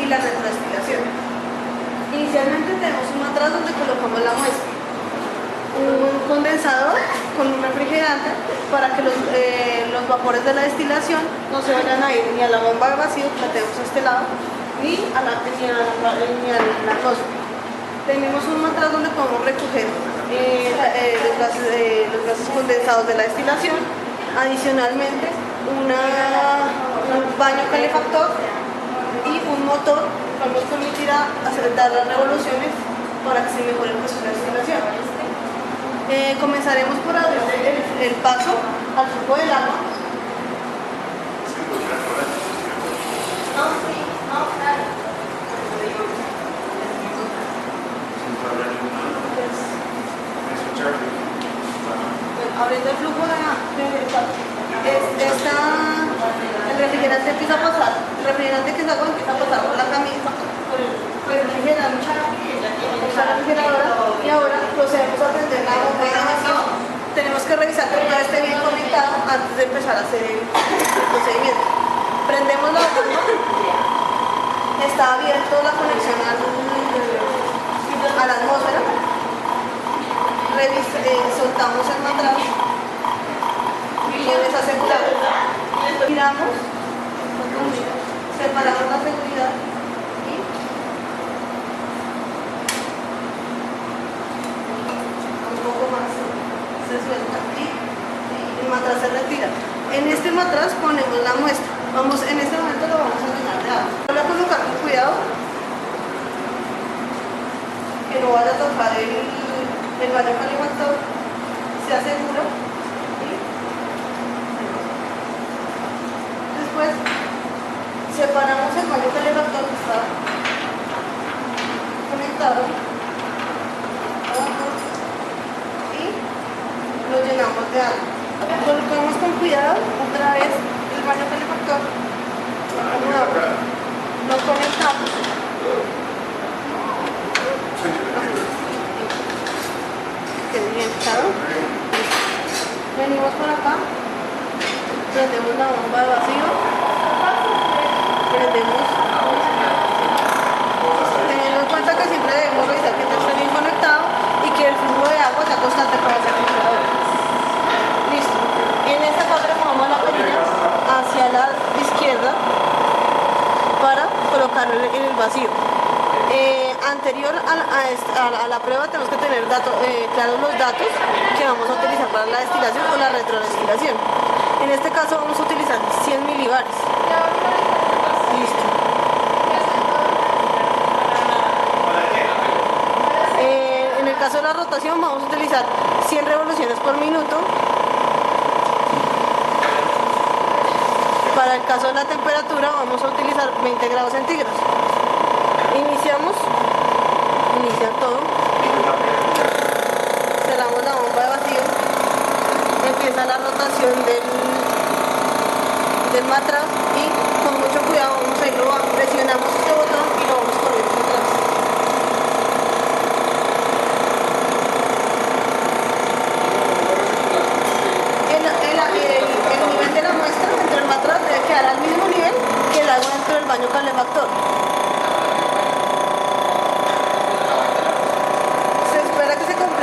y la retrodestilación. Inicialmente tenemos un matraz donde colocamos la muestra, un condensador con un refrigerante para que los vapores de la destilación no se vayan a ir ni a la bomba de vacío que la tenemos a este lado, ni a la atmósfera. Tenemos un matraz donde podemos recoger los gases condensados de la destilación. Adicionalmente, un baño calefactor y un motor que nos permitirá dar las revoluciones para que se mejore el proceso de destilación. Comenzaremos por abrir el paso al flujo del agua. Abriendo el flujo del paso. El refrigerante empieza a pasar, el refrigerante que es agua empieza a pasar por la camisa, por el refrigerante, por la refrigeradora, y ahora procedemos a prender la bomba de vacío. Tenemos que revisar que todo esté bien conectado antes de empezar a hacer el procedimiento. Prendemos la bomba, está abierto la conexión a la atmósfera, soltamos el matraz, bienes asegurados, giramos, separamos la seguridad y un poco más se suelta y el matraz se retira. En este matraz ponemos la muestra. En este momento lo vamos a llenar de agua. Voy a colocar con cuidado que no vaya a tocar el baño calefactor, se asegura. Después separamos el baño calefactor que está conectado y lo llenamos de agua. Colocamos con cuidado otra vez el baño calefactor con agua. Lo conectamos. Quede bien, ¿claro? Venimos por acá, prendemos la bomba de vacío, teniendo en cuenta que siempre debemos revisar que esté bien conectado y que el flujo de agua sea constante para hacer funcionador. Listo. En esta parte movemos la perilla hacia la izquierda para colocarlo en el vacío. Anterior a la prueba tenemos que tener claros los datos que vamos a utilizar para la destilación o la retrodestilación. En este caso vamos a utilizar 100 milibares. Listo. En el caso de la rotación vamos a utilizar 100 revoluciones por minuto. Para el caso de la temperatura vamos a utilizar 20 grados centígrados. Inicia todo, cerramos la bomba de vacío, empieza la rotación del matraz y con mucho cuidado vamos a irlo, presionamos este botón y lo vamos corriendo atrás. El nivel de la muestra dentro del matraz debe quedar al mismo nivel que el agua dentro del baño calefactor.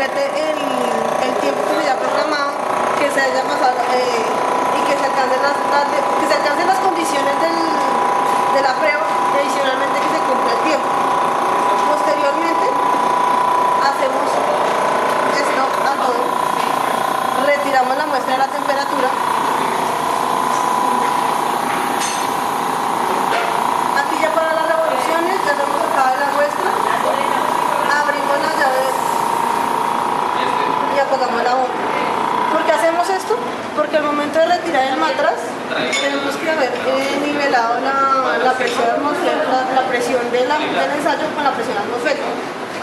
El tiempo que se haya programado, que se haya pasado y que se alcancen las condiciones de la prueba y adicionalmente que se cumpla el tiempo. Posteriormente hacemos stop a todo, retiramos la muestra de la temperatura. Aquí ya para las revoluciones ya hemos sacado la muestra, abrimos las llaves y apagamos la bomba. ¿Por qué hacemos esto? Porque al momento de retirar el matraz tenemos que haber nivelado la presión atmosférica, la presión del ensayo con la presión atmosférica.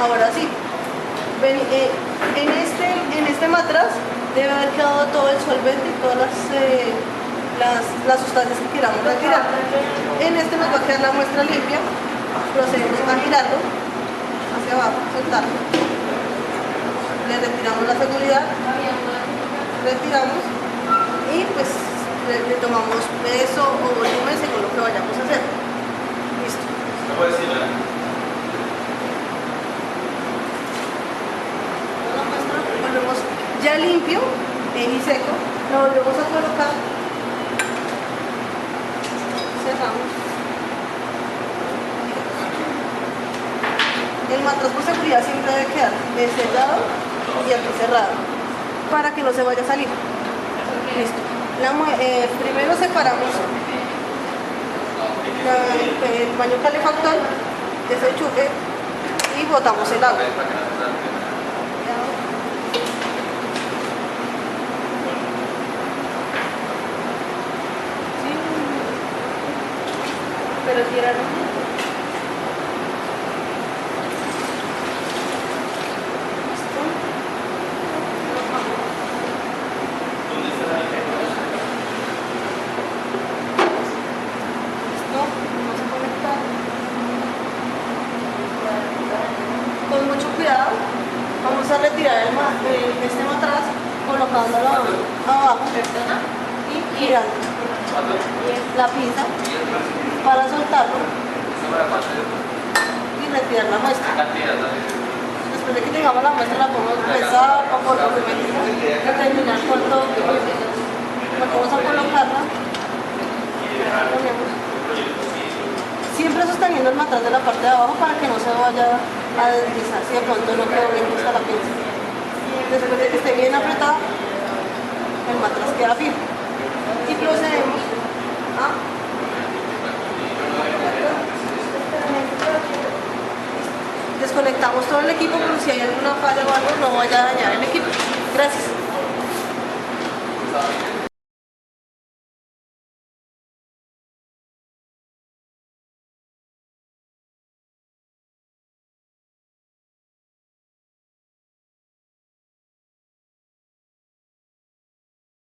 Ahora sí, en este matraz debe haber quedado todo el solvente y todas las sustancias que queramos retirar. En este nos va a quedar la muestra limpia. Procedemos a girarlo hacia abajo, soltarlo. Le retiramos la seguridad, retiramos y pues le tomamos peso o volumen según lo que vayamos a hacer. Listo. puedes ir, volvemos ya limpio y seco, lo volvemos a colocar, cerramos. El matraz por seguridad siempre debe quedar sellado y aquí cerrado para que no se vaya a salir. Listo. Primero separamos el baño calefactor de ese enchufe y botamos el agua. Pero tiraron. Con mucho cuidado vamos a retirar este matraz colocándolo abajo y girando la pinza para soltarlo y retirar la muestra. Después de que tengamos la muestra la podemos pesar o por terminar con todo. Vamos a colocarla. Siempre sosteniendo el matraz de la parte de abajo para que no se vaya a deslizar si de pronto no quedó bien puesta la pinza. Después de que esté bien apretada, el matraz queda firme. Y procedemos a desconectamos todo el equipo porque si hay alguna falla o algo no vaya a dañar el equipo. Gracias.